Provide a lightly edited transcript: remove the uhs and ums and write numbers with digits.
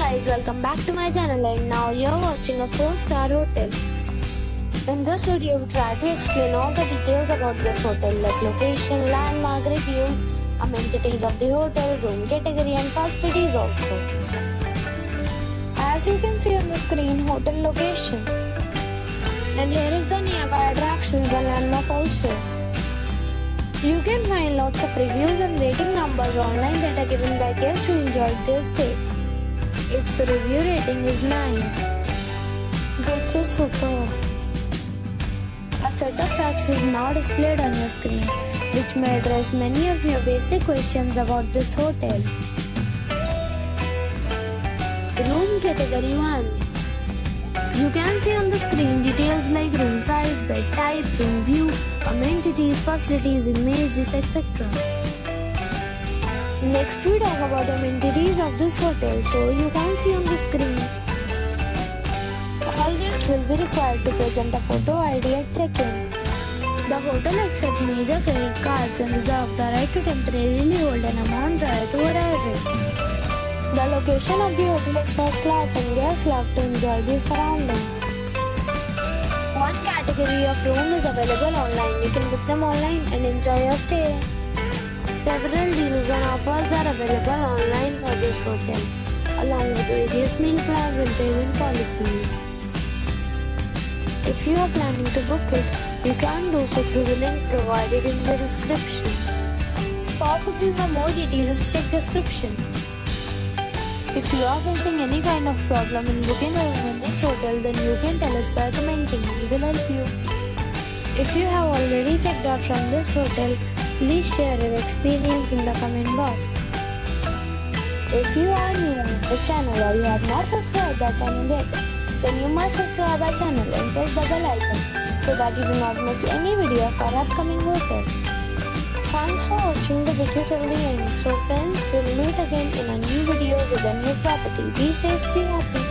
guys, welcome back to my channel, and now you're watching a 4-star hotel. In this video, we try to explain all the details about this hotel like location, landmark, reviews, amenities of the hotel, room category and facilities also. As you can see on the screen, hotel location. And here is the nearby attractions and landmark also. You can find lots of reviews and rating numbers online that are given by guests who enjoyed their stay. Its review rating is 9, which is superb. A set of facts is now displayed on your screen, which may address many of your basic questions about this hotel. Room category 1. You can see on the screen details like room size, bed type, room view, amenities, facilities, images, etc. Next we talk about the amenities of this hotel. So you can see on the screen. All guests will be required to present a photo ID at check-in. The hotel accepts major credit cards and reserves the right to temporarily hold an amount prior to arrival. The location of the hotel is first class and guests love to enjoy the surroundings. One category of room is available online. You can book them online and enjoy your stay. Several deals and offers are available online for this hotel, along with various meal plans and payment policies. If you are planning to book it, you can do so through the link provided in the description. For booking or more details, check description. If you are facing any kind of problem in booking a room in this hotel, then you can tell us by commenting. We will help you. If you have already checked out from this hotel, please share your experience in the comment box. If you are new on this channel or you have not subscribed our channel yet, then you must subscribe our channel and press the bell icon so that you do not miss any video of our upcoming hotel. Thanks for watching the video till the end. So friends, we'll meet again in a new video with a new property. Be safe, be happy.